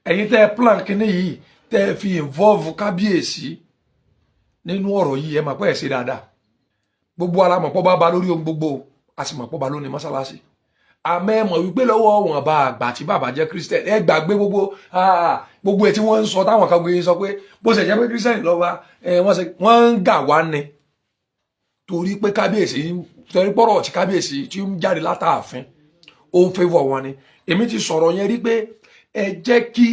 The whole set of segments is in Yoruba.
ẹ̀yin tẹ́ plan kíní yìí tẹ́ fi involve kábíyèsí nínú ọ̀rọ̀ yìí ẹ mọ̀ pé ẹ ṣe dáadáa gbogbo ara mọ̀ pọ́ bá ba lórí ohun gbogbo a sì mọ̀ pọ́ ba lónìí mọ́sálásí àmọ́ ẹ mọ̀ wípé lọ́wọ́ wọn bá àgbà tí bàbá jẹ́ Christian ẹ gbàgbé gbogbo ẹ̀ tí wọ́n ń sọ táwọn kan gbé sọ pé bó ṣe jẹ́ pé Christian lọ́wọ́ wọ́n ń gà wá ni torí pé kábíyèsí torí pọ́rọ̀ tí kábíyèsí tí ń jáde látààfin ó ń favour wọn ni èmi ti sọ̀rọ̀ yẹn rí pé ẹ jẹ́ kí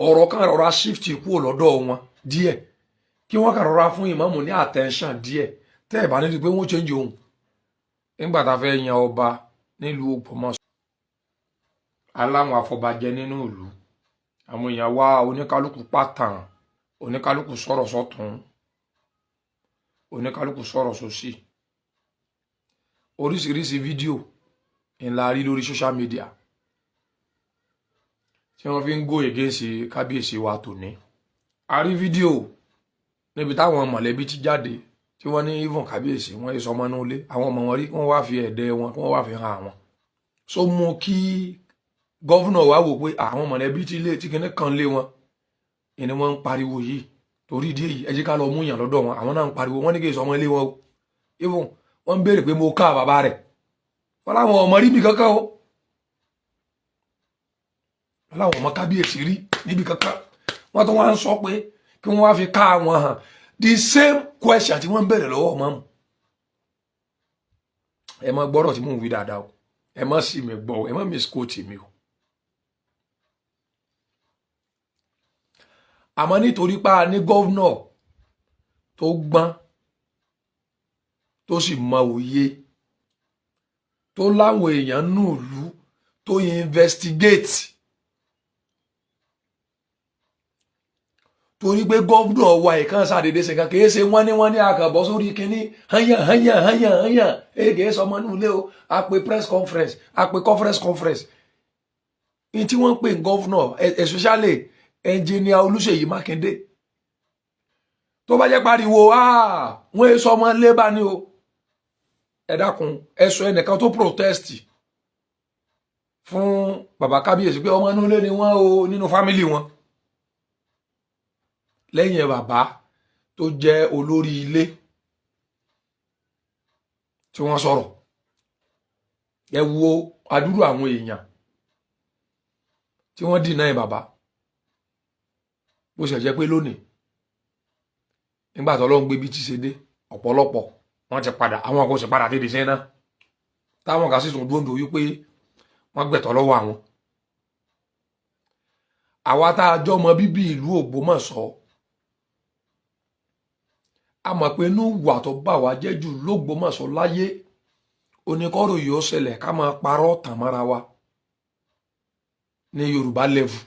ọ̀rọ̀ kan rọra shift kúrò lọ́dọ̀ wọn díẹ̀ kí wọ́n kàn rọra fún ìmáàmù ní attention díẹ̀ tẹ́ ẹ̀ bá nídìí pé wọ́n change ohun nígbà tá a fẹ́ yan ọba nílùú Ògbómọ̀ṣọ́ aláwọn afọbajẹ nínú ìlú àwọn èèyàn wá oníkálukú pàtàn oníkálukú sọ̀rọ̀ sọ́tún oníkálukú sọ̀rọ̀ sósì oríṣiríṣi fídíò ńlá rí lórí social media tí wọ́n fi ń go against kábíyèsí wa tòní a rí fídíò níbi táwọn mọ̀lẹ́bí ti jáde tí wọ́n ní even kábíyèsí wọ́n yé sọmọ inú ilé àwọn ọmọ wọn rí wọ́n wá fi ẹ̀dẹ̀ wọn wọ́n wá fi hàn àwọn so mú kí gọ́vùnà wá wò pé àwọn mọ̀lẹ́bí tí kinní kan lé wọn ni wọ́n ń pariwo yìí torí ìdí èyí ẹ jẹ́ ká lọ mú yàn lọ́dọ̀ wọn àwọn náà ń pariwo wọ́n ní kí n sọmọ ilé wọn o even wọ́n ń béèrè pé mo ká bàbá rẹ̀ wọ́n láwọn ọmọ rí bí kankan o wọ́n láwọn ọmọ kábíyèsí rí níbi kankan wọ́n tún wá ń sọ pé kí wọ́n wá fi ká wọn hàn the same question tí wọ́n ń béèrè lọ́wọ́ ọmọ mu ẹ má gbọ́rọ̀ tí mò ń wí dáadáa o ẹ má sì mi gbọ́ o ẹ má misquote mi o àmọ́ nítorí pa ní gọ́vnọ̀ tó gbọ́n tó sì mọ òye tó láwọn èèyàn nù ìlú tó investigate torí pé gọ́vnọ̀ wa ìkan ṣàdédé ṣèkan kìí ṣe wọ́n ní àkàbọ̀ sórí kínní hányàn èkè sọmọ inú ilé o a pe press conference a pe conference ní tí wọ́n ń pè gọ́vnọ̀ especially ẹnjìníà Olúṣèyí Mákindé tó bá jẹ́ pariwo wọ́n èso ọmọ ilé bá ní o ẹ dákun ẹ sọ ẹnìkan tó protest fún bàbá kábíyèsí pé ọmọ inú ilé ni wọ́n o nínú fámìlì wọn lẹ́yìn bàbá tó jẹ́ olórí ilé tí wọ́n sọ̀rọ̀ ẹ wo adúrú àwọn èèyàn tí wọ́n dìnnà bàbá bó ṣe jẹ́ pé lónìí nígbà tó Ọlọ́run gbé bí ti ṣe dé ọ̀pọ̀lọpọ̀ wọ́n ti padà àwọn kò sì padà dédé sẹ́yìn náà táwọn kan sì tún dúró dòwí pé wọ́n gbẹ̀tọ́ lọ́wọ́ àwọn àwa tá a jọ mọ bíbí ìlú Ògbómọ̀ṣọ́ a mọ̀ pé inú ìwà tó bà wá jẹ́ jù l'Ógbómọ̀ṣọ́ láyé oníkọ́rọ̀ yìí ó ṣẹlẹ̀ ká máa parọ́ tàn mọ́ra wa ní Yorùbá level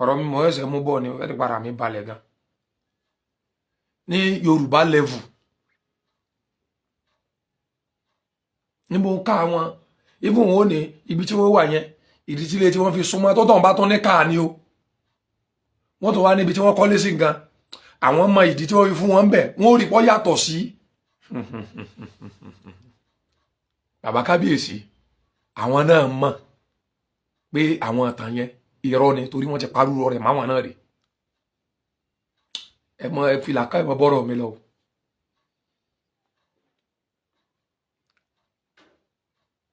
ọ̀rọ̀ mi mọ̀ ẹsẹ̀ mú bọ̀ ni ẹni para mi balẹ̀ gan ní Yorùbá level níbo ń ká wọn ibùn wọn ò ní ibi tí wọ́n wà yẹn ìdí tí ilé tí wọ́n fi súnmọ́ tó tàn bá tán ní káà ni o wọ́n tó wá níbi tí wọ́n kọ́lé sí gan àwọn mọ ìdí tí wọ́n fi fún wọn bẹ̀ wọ́n ò rí pọ́ yàtọ̀ sí bàbá kábíyèsí àwọn náà mọ̀ pé àwọn ìtàn yẹn irọ́ ni torí wọ́n ti parúrọ rẹ̀ máwọn náà rè ẹ mọ ẹ fìlà ká ìmọ̀ bọ́rọ̀ mi lọ.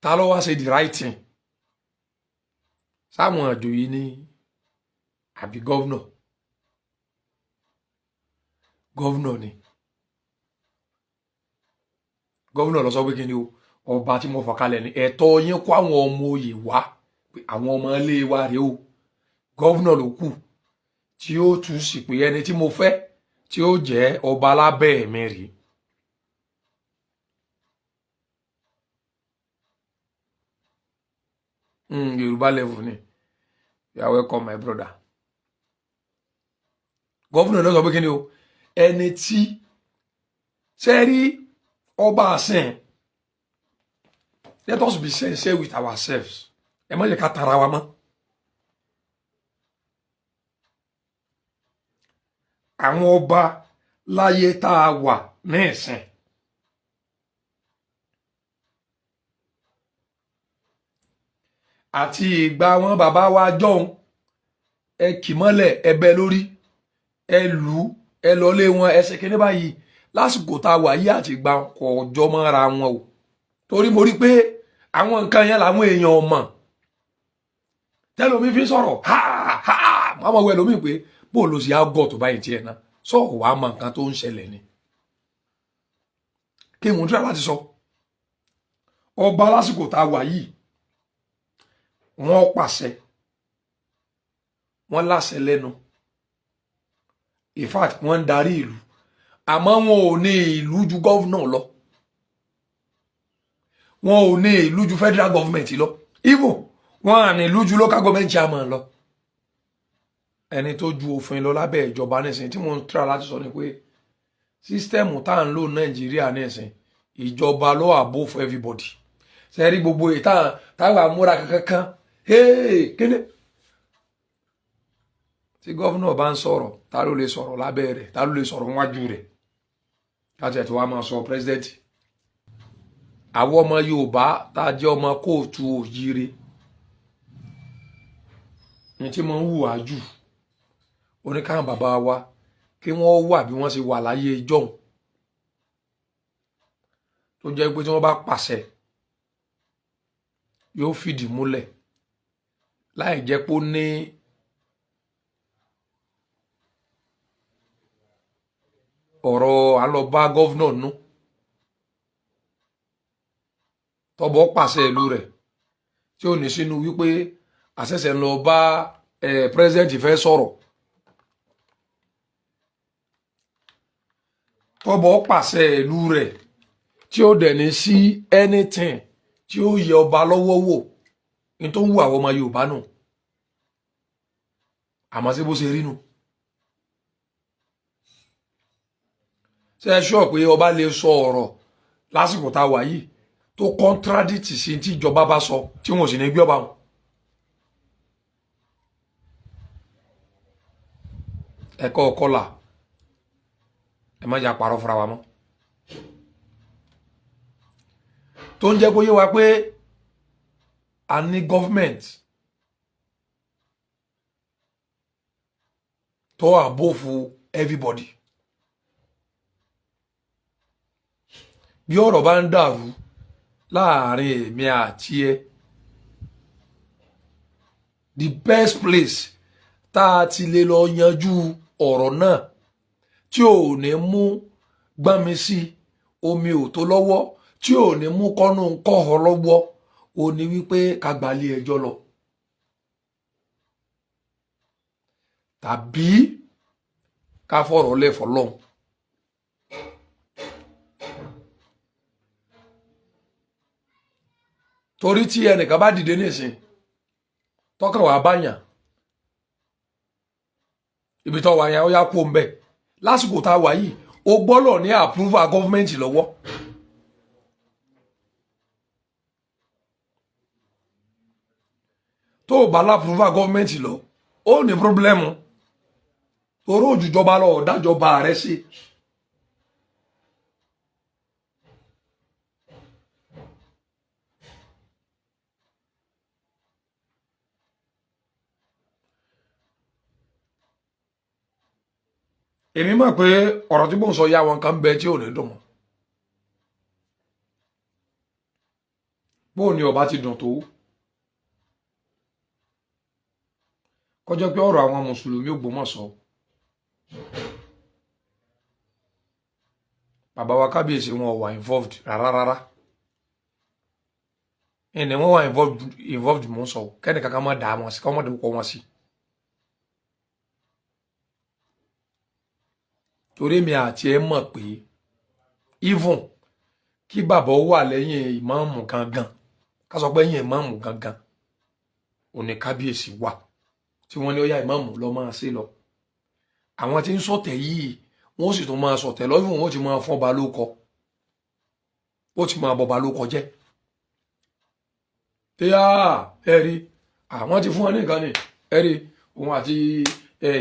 ta ló wá ṣe the right thing sáwọn àjò yìí ní àbí gọ́vnọ̀ ni gọ́vnọ̀ lọ sọ pé kí ni o ọba tí mo fọ̀kalẹ̀ ní ẹ̀tọ́ yín kó àwọn ọmọ oyè wá pé àwọn ọmọ ilé wa rèé o gọ́vnọ̀ ló kù tí ó tún sì pé ẹni tí mo fẹ́ tí ó jẹ́ ọba lábẹ́ mi rí Yorùbá level ni you are welcome my brother gọ́vnọ̀ ló sọ pé kí ni o ẹni tí sẹ́rí ọba àsìn let us be sincere with ourselves ẹ má jẹ́ ká tara wa mọ́ àwọn ọba láyé tá a wà ní ìsìn àti ìgbà wọn bàbá wa jọ̀hún ẹ kì mọ́lẹ̀ ẹ bẹ́ lórí ẹ lù ú ẹ lọlé wọn ẹ ṣe kíní báyìí lásìkò tá a wà yí àti ìgbà kò jọ mọ́ra wọn o torí mo rí pé àwọn nǹkan yẹn làwọn èèyàn mọ̀ tẹ́lómi fi sọ̀rọ̀ ha ha máa wọ ẹlòmíì pé bó ló sì á gọ̀ tó báyìí tiẹ̀ náà sọ̀rọ̀ wàá mọ nǹkan tó ń ṣẹlẹ̀ ni kí mo ń tíra láti sọ ọba lásìkò tá a wà yìí wọ́n pàṣẹ wọ́n láṣẹ lẹ́nu in fact wọ́n ń darí ìlú àmọ́ wọn ò ní ìlú ju gọ́vnà lọ wọn ò ní ìlú ju federal government lọ even wọn à ní ìlú ju local government chairman lọ ẹni tó ju òfin lọ lábẹ́ ìjọba nísìnyí tí mo ń tíra láti sọ ni pé sísítẹ́ẹ̀mù tá à ń lò nàìjíríà nísìnyí ìjọba ló àbò for everybody sẹ́rí gbogbo ìta táwọn amúra kankan kíni tí gọ́vnà bá ń sọ̀rọ̀ ta ló lè sọ̀rọ̀ lábẹ́ rẹ̀ ta ló lè sọ̀rọ̀ wájú rẹ̀ láti ẹ̀ tí wàá máa sọ pírẹsidẹ́ǹtì àwọn ọmọ yorùbá tá a jẹ́ ọmọ kóòtù òjíire ní tí mo ń hùwà jù oníkàwọn bàbá wa kí wọ́n wà bí wọ́n ṣe wà láyé ìjọ́un tó jẹ́ pé tí wọ́n bá pàṣẹ yóò fìdí múlẹ̀ láì jẹ́ pé ó ní ọ̀rọ̀ alọ́ba gọ́vnà nú tọ́bọ̀ pàṣẹ ìlú rẹ̀ tí ó ní sínú wípé àṣẹ̀ṣẹ̀ lọ bá pírẹsidẹ́ǹtì fẹ́ sọ̀rọ̀ tọ́bọ̀ pàṣẹ ìlú rẹ̀ tí ó dẹ̀ ní sí anything tí ó yẹ ọba lọ́wọ́ wò ní tó ń wù àwọn ọmọ Yorùbá nù àmọ́ sí bó ṣe rí nù ṣe é ṣọ́ pé ọba lè sọ ọ̀rọ̀ lásìkò tá a wà yìí tó kọ́ńtrádìtì sí tí ìjọba bá sọ tí wọn ò sì ní gbé ọba wọn. ẹ̀kọ́ ọ̀kọ́là ẹ má jà parọ́ fúnra wa mọ́ tó ń jẹ́ kó yé wa pé a ní government tó àbófu everybody bí ọ̀rọ̀ bá ń dàrú láàrin èmi àti ẹ the best place tá a ti lè lọ yanjú ọ̀rọ̀ náà tí ò ní mú gbọ́nmi sí omi ò tó lọ́wọ́ tí ò ní mú kọ́nú kọ́họ lọ́wọ́ ò ní wípé ká gbalé ẹjọ́ lọ tàbí ká fọ̀rọ̀ lẹ̀ fọlọ́hun. torí tí ẹnìkan bá dìde nísìn tọkàn wà báyàn ibi tó wà yẹn ó yá kó ń bẹ lásìkò tá a wà yìí o gbọ́dọ̀ ní approval gọ́fìmẹ̀ntì lọ́wọ́ tó o bá lápúrúfà gọ́fìmẹ̀ntì lọ ó ní pírọ́blẹ́mù torí òjùjọba lọ dájọba rẹ sí. èmi mọ̀ pé ọ̀rọ̀ tí mò ń sọ yá wọn kan bẹ tí ò ní dùn mọ́ bóò ni ọba ti dùn tó kọjá pé ọ̀rọ̀ àwọn mùsùlùmí Ògbómọ̀ṣọ́ bàbá wa kábíyèsí wọn wà involved rárá ẹni wọn wà involved mò ń sọ kẹ́ni kankan má dàá wọn sí kọ́ mọ́ dé kọ́ wọn sí. torí mi àti ẹ mọ̀ pé even kí bàbá wà lẹ́yìn ìmáàmù gangan ká sọ pé ẹ̀yìn ìmáàmù gangan òní kábíyèsí wà tí wọ́n ní ó yá ìmáàmù lọ máa ṣe lọ àwọn tí ń sọ̀tẹ̀ yìí wọ́n sì tún máa sọ̀tẹ̀ lọ́yún wọn ó ti máa fọ́n ba lóko ó ti máa bọ̀ba lóko jẹ́ tíyà ẹ̀rí àwọn ti fún wọn ní nǹkan ní ẹ̀rí òun àti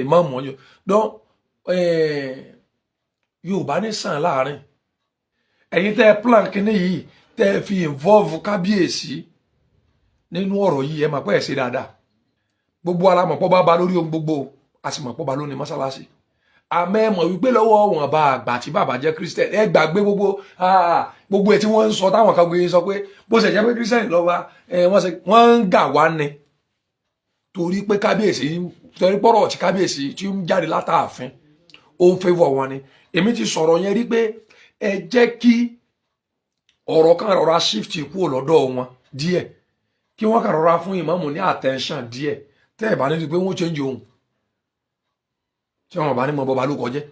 ìmáàmù ọjọ́ dán Yorùbá ní sàn láàrin ẹ̀yin tẹ́ plan kíní yìí tẹ́ fi involve kábíyèsí nínú ọ̀rọ̀ yìí ẹ mọ̀ pé ẹ ṣe dáadáa gbogbo ara mọ̀ pọ́ bá ba lórí ohun gbogbo a sì mọ̀ pọ́ ba lóní mọ́sálásí àmọ́ ẹ mọ̀ wípé lọ́wọ́ wọn bá àgbà tí bàbá jẹ́ Christian ẹ gbàgbé gbogbo ẹ̀ tí wọ́n ń sọ táwọn kan gbé sọ pé bó ṣe jẹ́ pé Christian lọ́wọ́ wọ́n ń gà wá ni torí pé kábíyèsí torí pọ́rọ̀ tí kábíyèsí tí ń jáde látààfin ó ń fẹ́vọ̀ wọn ni èmi ti sọ̀rọ̀ yẹn rí pé ẹ jẹ́ kí ọ̀rọ̀ kan rọra shift kúrò lọ́dọ̀ wọn díẹ̀ kí wọ́n kàn rọra fún ìmáàmù ní attention díẹ̀ tẹ́ ẹ̀ bá ní pé wọ́n change ohun tí wọ́n bá ní mọ bọba ló kọjẹ́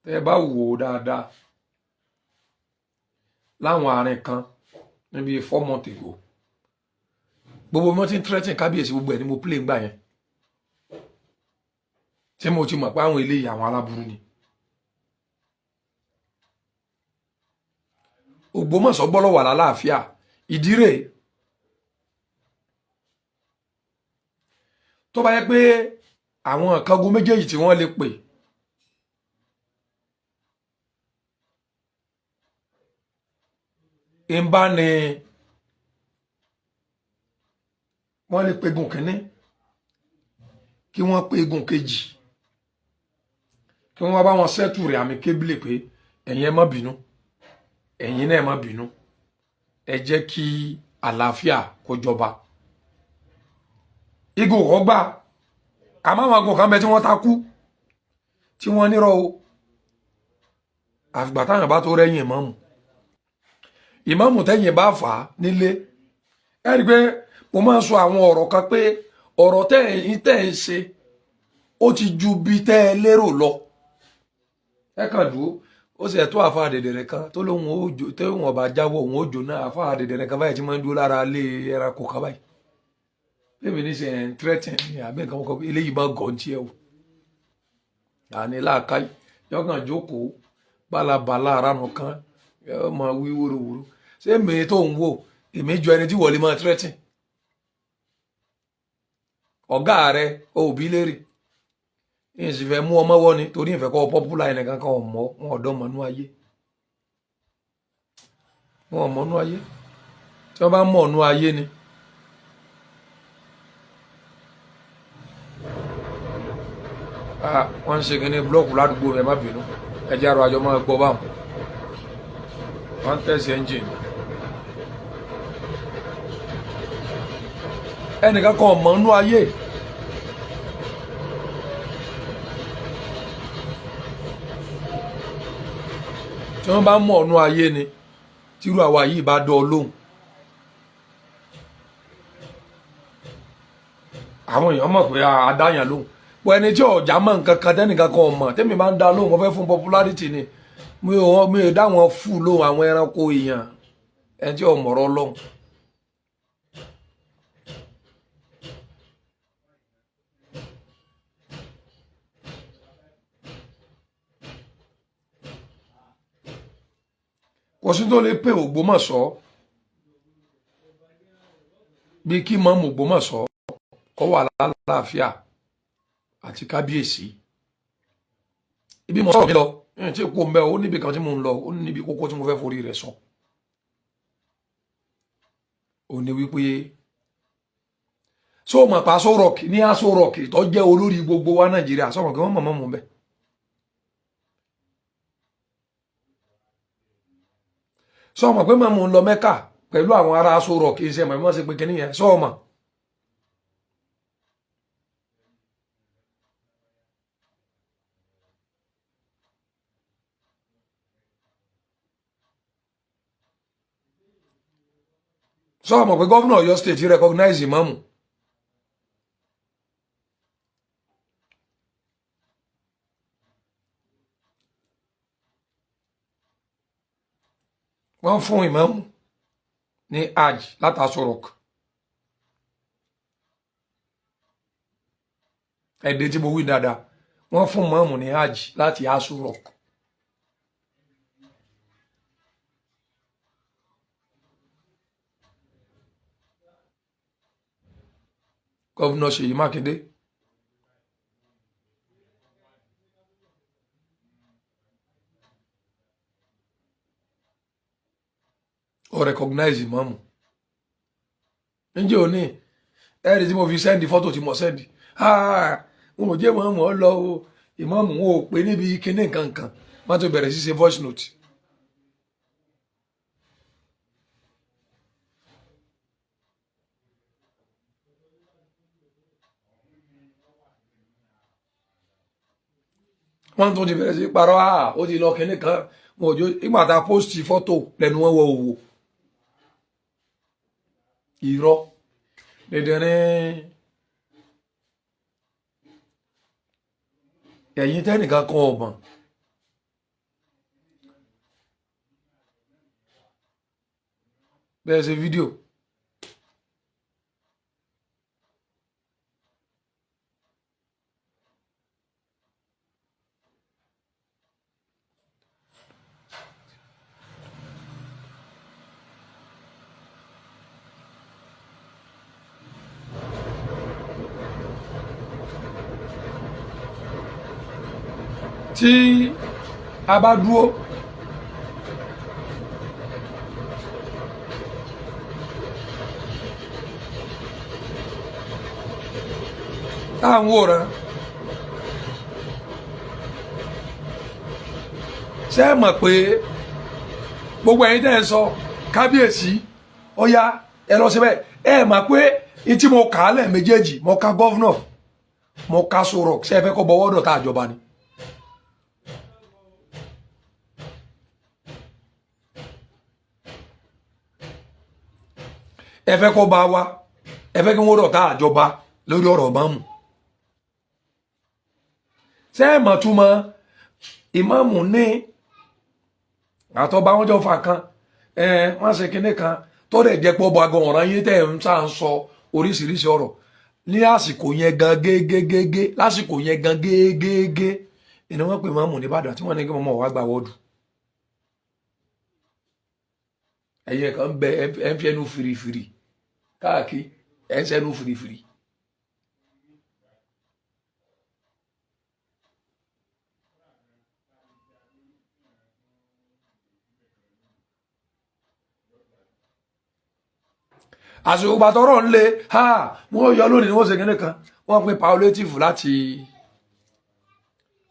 tẹ́ ẹ bá wò ó dáadáa láwọn àárín kan níbi 4 months ago gbogbo wọn ti ń threaten kábíyèsí gbogbo ẹ̀ ni mo play ńgbà yẹn tí mo ti mọ̀ pé àwọn eléyìí àwọn aláburú ni Ògbómọ̀ṣọ́ gbọ́dọ̀ wà lálàáfíà ìdí rèé tó bá yẹ pé àwọn ìkángun méjèèjì tí wọ́n lè pè ń bá ní wọ́n lè pe igun kínní kí wọ́n pe igun kejì kí wọ́n bá wọn sẹ́tù rẹ̀ àmì kébìlì pé ẹ̀yin ẹ má bínú ẹ̀yin náà ẹ má bínú ẹ jẹ́ kí àlàáfíà kó jọba igun kò gbà àmọ́ àwọn agun kan bẹ tí wọ́n takú tí wọ́n nírọ̀ o àfìgbà táwọn bá tó rẹ́yìn ìmáàmù tẹ́yìn bá fà á nílé ẹ rí i pé mo máa ń sọ àwọn ọ̀rọ̀ kan pé ọ̀rọ̀ tẹ́ ń ṣe ó ti ju bí tẹ́ ẹ lérò lọ ẹ kàn dúró ó sì ẹ̀tọ́ àfáà dẹ̀dẹ̀rẹ̀ kan tó lóun òjò tóun ọba jáwọ́ òun òjò náà àfáà dẹ̀dẹ̀rẹ̀ kan báyìí tí máa ń dúró lára lé ẹranko kan báyìí bẹ́ẹ̀ ní sẹ́ ń tírẹ́tìn ní àbẹ́ nǹkan kan eléyìí bá gọ̀ ọ́n tiẹ̀ o àní láàkáyì yọkàn jókòó bálabàlà aránu kan yọ máa wí wúruwúru ṣé èmi tó ń wò èmi jọ ẹni tí wọlé máa tírẹ́tìn ọ̀gá rẹ̀ òbí lérè yìí sì fẹ́ mú ọmọ wọ́ ni torí ìfẹ́ kọ́ pọ́pùlà ẹnìkan kan ọmọ wọn ọ̀dọ́ mọ̀nú ayé wọn ọmọnú ayé tí wọ́n bá mọ̀ ọ̀nú ayé ni wọ́n ń ṣe kí ní blọ́ọ̀kù ládùúgbò rẹ̀ má bínú ẹjẹ́ àrò àjọ máa gbọ́ báwọn wọ́n ń tẹ̀sí ẹ́ńjìnì ẹnìkan kan ọmọnú ayé tí wọ́n bá mọ̀ ọ̀nú ayé ni tírú àwa yìí bá dán lóhùn àwọn èèyàn mọ̀ pé àdáyàn lóhùn pọ̀ ẹni tí ọ̀já mọ̀ nǹkan kan tẹ́nìkan kan mọ̀ tẹ́mi bá ń dá lóhùn mo fẹ́ fún popularity ni mi ò dá wọn fún lóhùn àwọn ẹranko èèyàn ẹni tí ọ̀mọ̀rọ̀ lóhùn. kò sí tó lè pè Ògbómọ̀ṣọ́ bí kí mọ́mù Ògbómọ̀ṣọ́ kó wà lálàáfíà àti kábíyèsí ibi mo sọ̀rọ̀ mi lọ tí kò ń bẹ ó níbi kan tí mo ń lọ ó níbi kókó tí mo fẹ́ forí rẹ̀ sọ ó ní wípé sọ ma pa Aso Rock ní Aso Rock tó jẹ́ olórí gbogbo wa Nàìjíríà sọ̀rọ̀ kí wọ́n mọ̀ mọ́ bẹ́ẹ̀. sọ ma pé màmú ń lọ Mẹ́kà pẹ̀lú àwọn ará Aso Rock kì í ṣe mọ̀ mọ́ sí pé kíní yẹn sọ ma. sọ ma pé gọ́vnà Ọ̀yọ́ state recognize ìmáàmù wọ́n fún ìmáàmù ní hajj láti Aso Rock ẹ̀dẹ̀ tí mo wí dáadáa wọ́n fún ìmáàmù ní hajj láti Aso Rock gọ́vnà Ṣèyí Mákindé recognize ìmáàmù níjẹ́ òní ẹ̀rí tí mo fi sẹ́ndì fọ́tò tí mo sẹ́ndì wọn ò jẹ́ ìmáàmù ọ lọ o ìmáàmù wọn ò pé níbi kíní nǹkan wọ́n tó bẹ̀rẹ̀ sí ṣe voice note. wọ́n tún ti bẹ̀rẹ̀ sí parọ́ ó ti lọ kíní kan wọn ò jó ìgbà tá a post fọ́tò lẹ́nu wọn wọ òwò irọ́ dandan ẹ̀yin tẹ́nìkan kan ọ̀bọ̀n bẹ́ẹ̀ ṣe fídíò tí a bá dúró táwọn wòran ṣé ẹ mọ̀ pé gbogbo ẹ̀yin tẹ́ ẹ sọ kábíyèsí ọ̀yá ẹ lọ síbẹ̀ ẹ mọ̀ pé tí mo kà á lẹ̀ méjèèjì mo ka gọ́vnọ̀ mo ka sọ̀rọ̀ ṣé ẹ fẹ́ kọ́ bọ́wọ́ dọ̀ tá àjọba ni. ẹ fẹ́ kó bá wa ẹ fẹ́ kí wọ́n rọ̀ tá àjọba lórí ọ̀rọ̀ ìmáàmù ṣé ẹ mọ̀ túmọ̀ ìmáàmù ní àtọ́ba wọn jọ fà kan wọ́n ṣe kinní kan tó dẹ̀ jẹ́ pọ̀ bọ́ agan ọ̀ràn yín tẹ̀ ń sá ń sọ oríṣiríṣi ọ̀rọ̀ ní àsìkò yẹn gan gégégégé lásìkò yẹn gan gégégé ni wọ́n pè ìmáàmù nìbàdàn tí wọ́n ní kí wọ́n mọ̀ wá gbà wọ́ọ̀dù ẹ̀yẹ kan bẹ ẹ̀ ń fi ẹnu fìrìfìrì káàkiri ẹ̀ ń sẹ́nu fìrìfìrì. àsìkò gbàtọrọ ń lé wọn yọ lónìí ni wọn ṣe kíní kan wọn pín palliative láti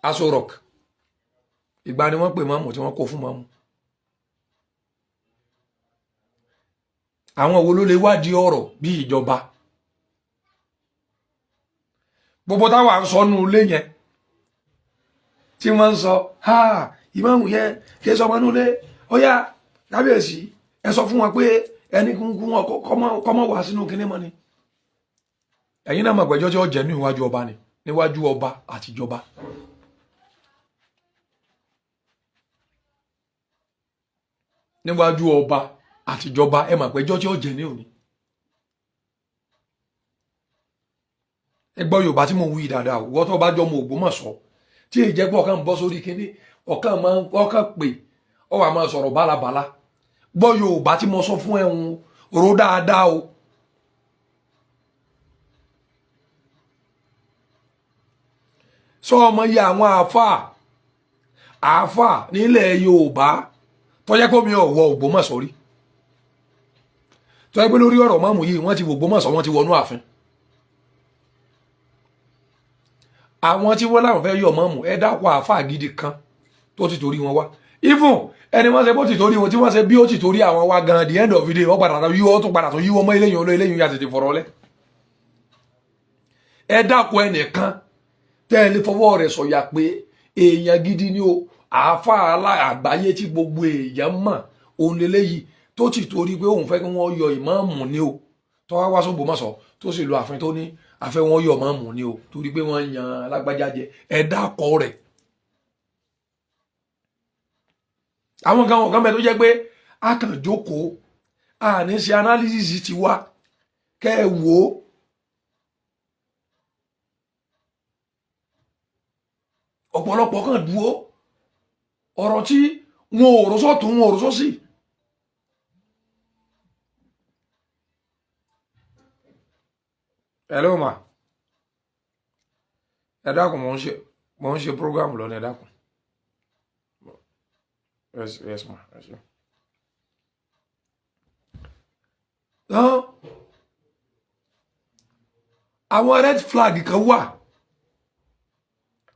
Aso Rock ìgbà ni wọn pè mọ́mù tí wọn kó fún mọ́mù. àwọn wo ló lè wádìí ọ̀rọ̀ bí ìjọba gbogbo táwa ń sọ nù ilé yẹn tí wọ́n ń sọ ìmáàmù yẹn kí ẹ sọ ọmọ nulẹ̀ ó yá kábíyèsí ẹ sọ fún wọn pé ẹni kúnkún wọn kọ́mọ wá sínú kinní mọ́ ni ẹ̀yin náà mọ̀ pẹ́jọ́ tí ó jẹ́ ní iwájú ọba ni níwájú ọba àtijọba. níwájú ọba àtijọba ẹ mọ̀ pẹ́jọ́ tí ó jẹ́ ní òní. ẹ gbọ́ Yorùbá tí mo wí dáadáa wọ́n tó bá jọ mọ Ògbómọ̀ṣọ́ tí èyí jẹ́ pé ọ̀kan ń bọ́ sórí kinní ọ̀kan pè ọ wà máa sọ̀rọ̀ bálabàla gbọ́ Yorùbá tí mo sọ fún ẹ̀hún ro dáadáa o. sọ ọmọ yìí àwọn àáfàá nílẹ̀ Yorùbá tọ́jẹ́ kó mi ọ̀wọ́ Ògbómọ̀ṣọ́ rí tọ́jẹ́ pé lórí ọ̀rọ̀ mọ́mù yìí wọ́n ti wọ Ògbómọ̀ṣọ́ wọ́n ti wọnú ààfin. àwọn tí wọ́n láwọn fẹ́ yọ mọ́mù ẹ dákọ̀ àáfàá gidi kan tó ti torí wọn wá even ẹni wọ́n ṣe bó ti torí wọn tí wọ́n ṣe bí ó ti torí àwọn wá gan the end of the day wọ́n padà yíwọ́ tó padà tó yíwọ́ mọ́ eléyìn olóyè eléyìn yà tètè fọ̀rọ̀ lẹ́. ẹ dákọ̀ ẹnìkan tẹ́ ẹ lè fọwọ́ rẹ̀ sọ̀yà pé èèyàn gidi ni o àáfàá àgbáyé tí gbogbo èèyàn mọ̀ òun lélẹ́yìí tó ti torí pé òun fẹ́ kí wọ́n yọ ìmáàmù ni o tó wá s'Ògbómọ̀ṣọ́ tó sì lo ààfin tó ní àfẹ́ wọn yọ ìmáàmù ni o torí pé wọ́n yan alágbájá jẹ ẹ dákọ̀ rẹ̀. àwọn kan bẹ tó jẹ́ pé a kàn jókòó a ní ṣe analysis ti wá kẹ́ ẹ wò ó. ọ̀pọ̀lọpọ̀ kan dúró ọ̀rọ̀ tí wọn ò rò sọ́tún wọn ò rò sósì. hello ma ẹ dákun mo ń ṣe program lọ ní ẹ dákun. Yes, ma. Yes, àwọn red flag kan wà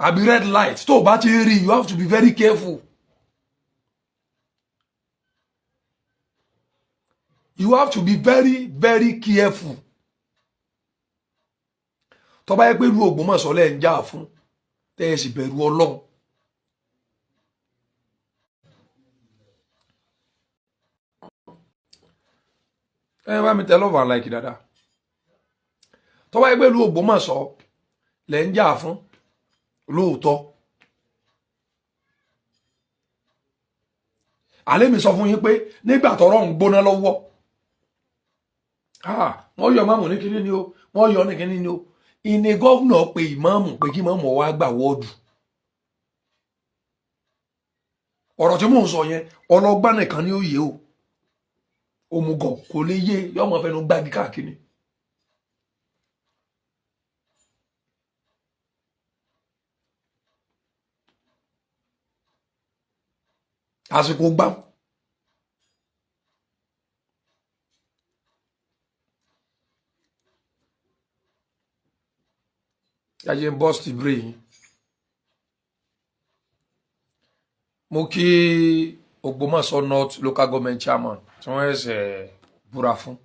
àbí red light tó bá ti rí you have to be very careful. You have to be very, very careful. Tó bá yẹ pé irú Ògbómọ̀ṣọ́ lẹ́ ń jà fún tẹ́ ẹ sì bẹ̀rù Ọlọ́run. Ẹ bá mi tẹ love and like dáadáa. Tó bá yẹ pé irú Ògbómọ̀ṣọ́ lẹ́ ń jà fún lóòótọ́. Àlẹ́ mi sọ fún yín pé nígbà tọ́rọ̀ ń gbóná lọ́wọ́. Wọ́n yọ máàmù ní kíní ni o, wọ́n yọ ní kíní ni o. Ìní gọ́vnà pé ìmáàmù pé kí máàmù wá gbà wọ́ọ̀dù. Ọ̀rọ̀ tí mò ń sọ yẹn ọlọ́gbọ́n nìkan ni ó yé o. Òmùgọ̀ kò lè yé yọmọ fẹnu gbági káàkiri. Àsìkò gbá. Yàyẹ ń bọ́ọ̀sì brain. Mo kí Ògbómọ̀ṣọ́ North local government chairman tí wọ́n ẹsẹ̀ búra fún.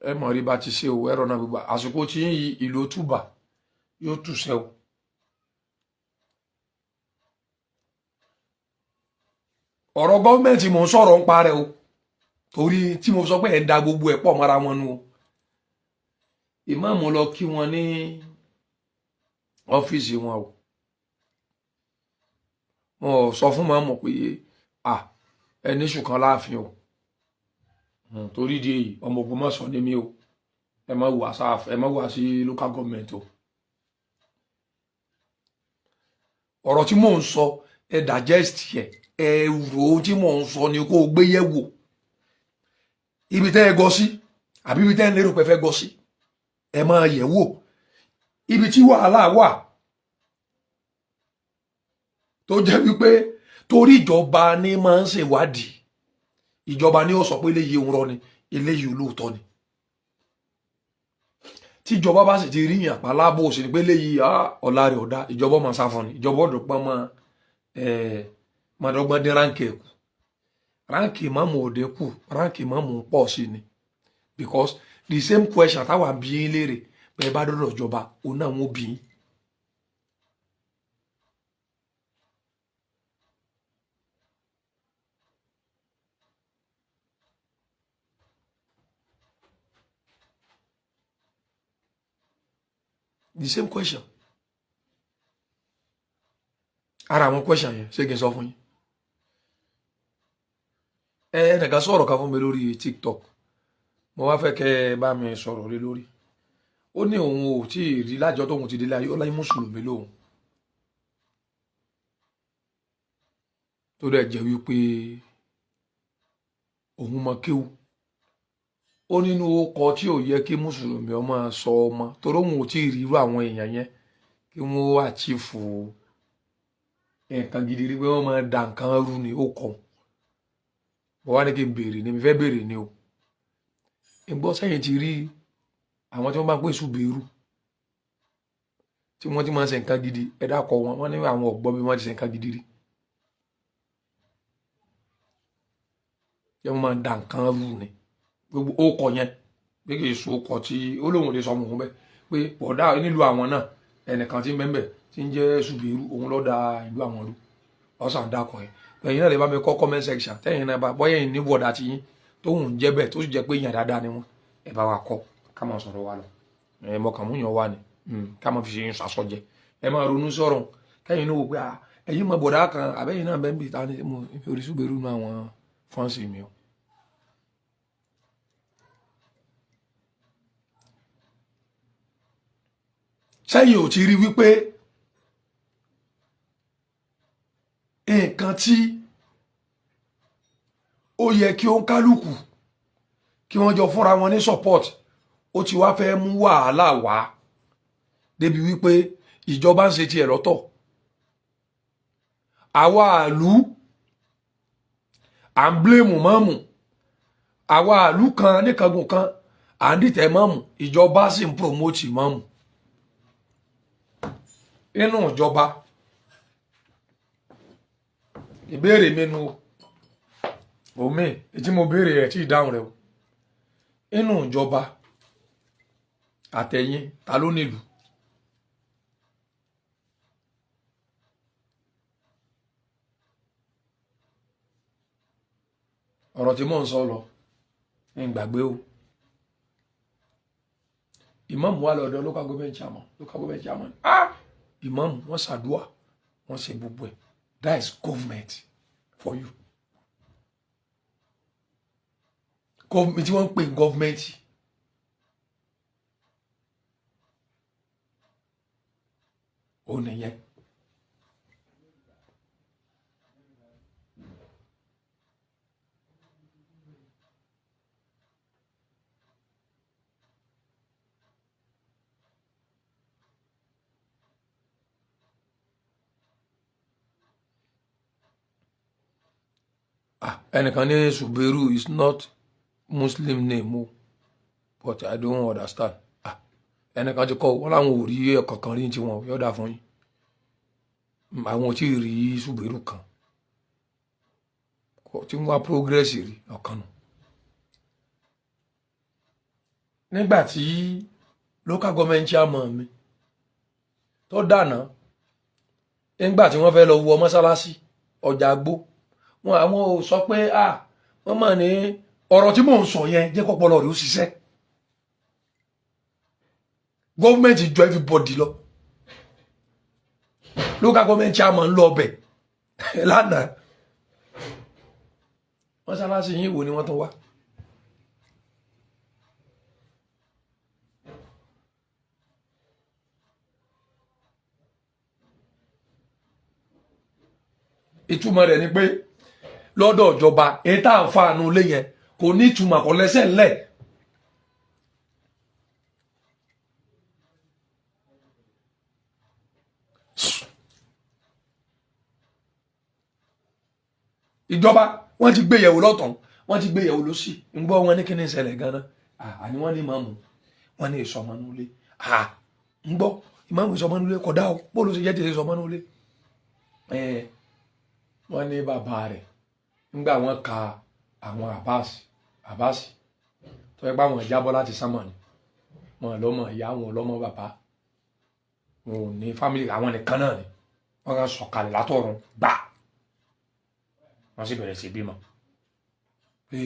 Ẹ mọ̀ rí bá ti ṣe o ẹ̀rọ náà gbogbo àsìkò tí ń yí ìlú túbà yóò tù sẹ́ o. Ọ̀rọ̀ gọ́ọ̀mẹ̀ntì mò ń sọ̀rọ̀ ń parẹ́ o torí tí mo sọ pé ẹ̀ ń da gbogbo ẹ̀ pọ̀ mọ́ra wọn nu o. Ìmáàmù lọ kí wọn ní ọ́fíìsì wọn o. Wọ́n sọ fún màmú pé ẹni ṣùkan láàfin o. Torí di èyí ọmọ Ògbómọ̀ṣọ́ ní mi o. Ẹ má wà sí local government o. Ọ̀rọ̀ tí mò ń sọ ẹ digest yẹ ẹ̀rọ tí mò ń sọ ni kó o gbé yẹ̀ wò. Ibi tẹ́ ẹ gọ sí àbí ibi tẹ́ ẹ lérò pé fẹ́ gọ sí. Ẹ máa yẹ̀ wò ibi tí wàhálà wà tó jẹ́ wípé torí ìjọba ní máa ń ṣèwádìí ìjọba ní ó sọ pé eléyìí òun rọ ni eléyìí olóòótọ́ ni tí ìjọba bá sì ti rí yàn pálábò sí ni pé eléyìí ọ̀la rẹ̀ ọ̀dá ìjọba máa sá fún ni ìjọba ọ̀dọ̀pọ̀ máa dọ́gbọ́n dín ránkì ẹ̀kú ránkì ìmáàmù òde kù ránkì ìmáàmù pọ̀ sí ni because the same question táwa bí yín léèrè pé bá dọ́dọ̀ ìjọba òun náà wọ́n bí yín. The same question. Ara àwọn question yẹn ṣé kí n sọ fún yín. Ẹnìkan sọ̀rọ̀ kan fún mi lórí TikTok. Mo wá fẹ́ kẹ́ ẹ bá mi sọ̀rọ̀ lé lórí. Ó ní òun ò tí ì rí lájọ tóun ti délé ayé ó láyé mùsùlùmí lóhun. Tó dẹ̀ jẹ́ wípé òun mọ kéwú. Ó nínú ọkọ̀ tí ò yẹ kí mùsùlùmí ọmọ sọ ọmọ torí òun ò tí ì rí irú àwọn èèyàn yẹn kí wọ́n àchífù nǹkan gidi rí pé wọ́n máa da nǹkan rú ni ó kọ̀. Mo wá ní kí n béèrè ni mi fẹ́ béèrè ni o. Ìgbọ́ sẹ́yìn ti rí àwọn tí wọ́n bá ń pè ṣùgbẹ́rù tí wọ́n ti máa ń ṣe nǹkan gidi ẹ dákọ̀ wọ́n ní àwọn ọ̀gbọ́n bí wọ́n ti ṣe nǹkan gidi rí. Wọ́n máa ń da nǹkan rú ni gbogbo ó kọ yẹn pé kì í so ọkọ̀ tí ó lóun lè sọ ọmọ òun bẹ́ẹ̀ pé bọ̀dá nílùú àwọn náà ẹnìkan tí ń bẹ́ẹ̀ tí ń jẹ́ ṣùgbẹ́rù òun ló da ìlú àwọn rú ọ̀sán dákọ̀ yẹn ẹ̀yin náà lè bá mi kọ́ comment section tẹ́yìn náà bá bọ́yẹ̀ ní bọ̀dá ti yín tóun ń jẹ́ bẹ́ẹ̀ tó sì jẹ́ pé èèyàn dáadáa ni wọ́n ẹ bá wa kọ́ ká máa sọ̀rọ̀ wa lọ ẹ mọ̀kàn mú yàn wá ni ká máa fi ṣe yín sàsọjẹ ẹ máa ronú sọ̀rọ̀ kẹ́yìn náà wò pé ẹ̀yin mọ bọ̀dá kan àbẹ́yìn náà bẹ́ẹ̀ ń bì ta ni mo orí ṣùgbẹ́rù nú àwọn fọ́ǹsì mi o. sẹ́yìn ò ti rí wípé nǹkan tí ó yẹ kí ó ń kálukú kí wọ́n jọ fúnra wọn ní support ó ti wá fẹ́ mú wàhálà wá débi wípé ìjọba ń ṣe tiẹ̀ lọ́tọ̀ àwa àlú à ń blame mọ́mù àwa ìlú kan níkangun kan à ń dìtẹ̀ mọ́mù ìjọba sì ń promote mọ́mù inú ìjọba ìbéèrè mi nu omi tí mo béèrè rẹ̀ tí ìdáhùn rẹ̀ o inú ìjọba àtẹ̀yìn ta ló nílùú ọ̀rọ̀ tí mò ń sọ lọ ń gbàgbé o ìmáàmù wà lọ́dọ̀ local government chairman ìmáàmù wọ́n ṣàdúà wọ́n ṣe gbogbo ẹ̀ that is government for you government tí wọ́n ń pè government ó nìyẹn ẹnìkan ní Suberu is not Muslim name o but I don't understand ẹnìkan ti kọ wọn láwọn ò rí kankan rí tí wọn yọ̀dà fún yín àwọn ò tí ì rí Suberu kan tí wọn progress rí ọ̀kan nù nígbà tí local government chairman mi tó dànà nígbà tí wọ́n fẹ́ lọ wọ mọ́sálásí ọjà gbó wọn àwọn ò sọ pé wọ́n mọ̀ ní ọ̀rọ̀ tí mò ń sọ yẹn jẹ́ kọ́pọ̀lọ́ rẹ̀ ó ṣiṣẹ́ gọ́ọ̀mẹ̀ntì jọ everybody lọ local government chairman lọ ọbẹ̀ lánàá mọ́sálásí yìí wo ni wọ́n tún wá ìtumọ̀ rẹ̀ ni pé lọ́dọ̀ ìjọba èyí tá à ń fa àánú ilé yẹn kò ní ìtumọ̀ kò lẹ́sẹ̀ ńlẹ̀ ìjọba wọ́n ti gbé yẹ̀wò lọ́tún wọ́n ti gbé yẹ̀wò lọ́sì ń gbọ́ wọn ní kí ni ìṣẹ̀lẹ̀ ganan àní wọ́n ní ìmáàmù wọ́n ní ìsọmọnulé ń gbọ́ ìmáàmù ìsọmọnulé kódà o bó ló ṣe jẹ́ tètè ìsọmọnulé wọ́n ní bàbá rẹ̀ nígbà wọ́n ka àwọn àbáàsì tó yẹ pé àwọn ìjábọ̀ láti sánmọ̀ ni wọn lọ́mọ ìyá wọn lọ́mọ bàbá wọn ò ní fámìlì àwọn nìkan náà ni wọ́n kàn sọ̀kalẹ̀ látọ̀run gbà wọ́n sì bẹ̀rẹ̀ sí bímọ pé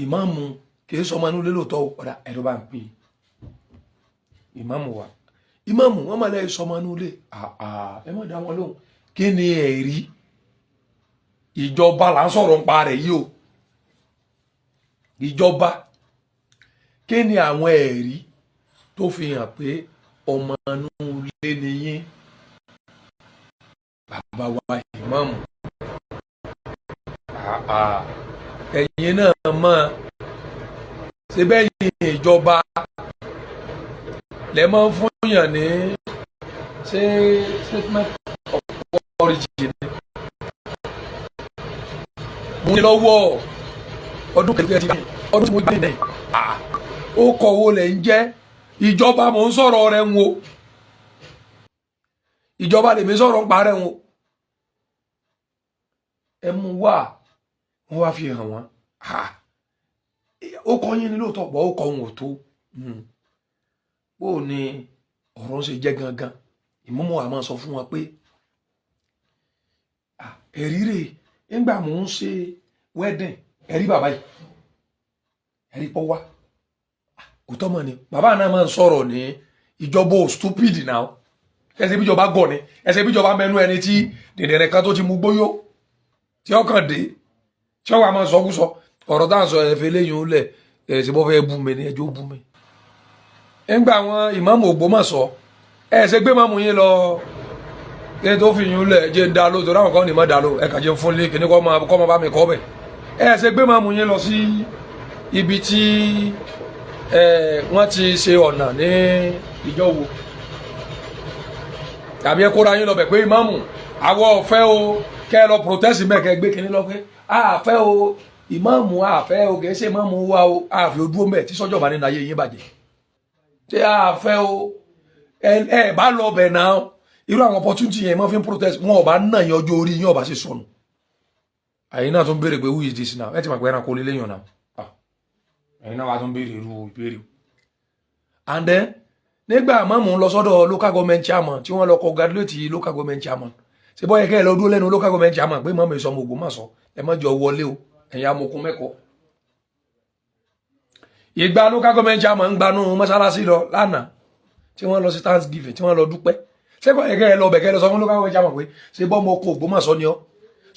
ìmáàmù kìí sọmọ inú lélòótọ́ ọ̀dà ẹ̀rọ bá ń pè ìmáàmù wa ìmáàmù wọ́n máa lẹ́yìn sọmọ inú lé ẹ má dá wọn lóhùn kí ni ẹ̀rí ìjọba là ń sọ̀rọ̀ nípa rẹ̀ yìí o ìjọba kí ni àwọn ẹ̀rí tó fi hàn pé ọmọ inú ilé ni yín bàbá wa ìmáàmù ẹ̀yin náà mọ̀ ṣe bẹ́ẹ̀ yìn ìjọba lẹ́ máa ń fún yàn ní ṣe statement of origin mo ní lọ́wọ́ ọdún kẹ̀kẹ́ ti ọdún tí mo gbé náà ó kọ̀ wo lẹ̀ ń jẹ́ ìjọba mò ń sọ̀rọ̀ rẹ̀ ń wo ìjọba lèmi sọ̀rọ̀ ń parẹ́ ń wo ẹ mú wá wọ́n wá fi hàn wọ́n ó kọ́ yín ní lóòótọ́ pọ̀ ó kọ́ òun ò tó bó ni ọ̀rọ̀ ń ṣe jẹ́ gangan ìmọ̀mọ́ àmọ́ sọ fún wọn pé ẹ̀rí rè nígbà mò ń ṣe wedding ẹ̀rí bàbá yìí ẹ̀rí pọ̀ wá òótọ́ mọ̀ ni bàbá náà máa ń sọ̀rọ̀ ní ìjọba ò stupid now ẹsẹ̀ bíjọba gọ̀ ni ẹsẹ̀ bíjọba mẹ́nu ẹni tí dẹ̀dẹ̀rẹ̀ kan tó ti mú gbóyó tí ọkàn dé tí ọwọ́ àmọ́ sọkúsọ ọ̀rọ̀ tá à ń sọ ẹ̀fẹ̀ lẹ́yìn ó lẹ̀ ẹ̀sìn bọ́ fẹ́ bú mi ní ẹjọ́ bú mi. nígbà àwọn ìmáàmù Ògbómọ̀ṣọ́ ẹ̀sẹ̀ gbé máàmù yín lọ kí n tó fi yín lẹ̀ jẹ́ ń dá ló torí àwọn kan ní má dá ló ẹ̀ka jẹ́ ń fún lé kíní kọ́ máa bá mi kọ́ bẹ̀. ẹ̀sẹ̀ gbé máàmù yín lọ sí ibi tí wọ́n ti ṣe ọ̀nà ní Ìjọ̀wọ́ tàbí ẹ kóra yín lọ bẹ̀ pé ìmáàmù àwọ̀ ọ̀fẹ́ o kẹ́ lọ protest mẹ́kẹ́ gbé kinní lọ pé àfẹ́ o ìmáàmù àfẹ́ o kìí ṣe ìmáàmù wa o àfi ojú mẹ́ tí sọ́jọba nínú ayé yín bàjẹ́ ṣé àfẹ́ o ẹ bá lọ bẹ̀ náà irú àwọn opportunity yẹn mọ́ fi ń protest wọn ò bá náà yín ọjọ́ orí yín ò bá sì sọnù àyìn náà tún béèrè pé who is this now ẹ ti mọ̀ pé ẹranko lé léyìn náà àyìn náà wà tún béèrè irú ìbéèrè and then nígbà mọ́mù ń lọ sọ́dọ̀ local government chairman tí wọ́n lọ congratulate local government chairman ṣe bọ́ yẹ kẹ́ ẹ lọ dúró lẹ́nu local government chairman pé mọ́mù ìsọmọ ògùn mà sọ ẹ má jọ wọlé o ẹ̀yin amokun mẹ́kọ̀ọ́ ìgbà local government chairman ń gbanú mọ́sálásí lọ lánàá tí wọ́n lọ sí thanksgiving tí wọ́n lọ dúpẹ́ ṣé bọ́ yẹ kẹ́ ẹ lọ bẹ̀ kẹ́ ẹ lọ sọ fún local government chairman pé ṣe bọ́ ọmọ oko Ògbómọ̀ṣọ́ ni ọ́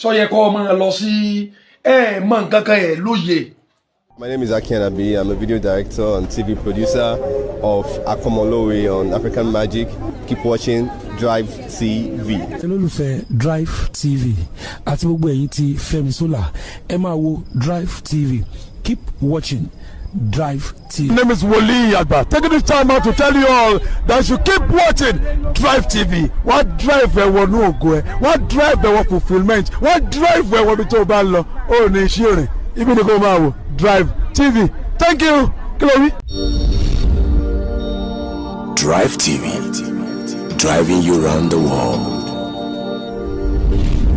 sọ yẹ kọ́ ọmọ lọ sí ẹ mọ nǹkan kan ẹ lóye. My name is Aki Anabi. I'm a video director and TV producer of Akomolowe on African Magic. Keep watching Drive TV. olólùfẹ́ Drive TV àti gbogbo ẹ̀yin tí Fẹ́mi Sola ẹ máa wo Drive TV. Keep watching Drive TV. My name is Wole Agba. Taking this time out to tell you all that you keep watching Drive TV. What drive ẹ̀wọ̀ ní ògo ẹ̀? What drive ẹ̀wọ̀ fulfilment? What drive ẹ̀wọ̀ bí tó bá lọ? Ó ní iṣẹ́ rẹ̀. Ibi ni kò máa wò Drive TV. Thank you. Chloe. Drive TV. Driving you around the world.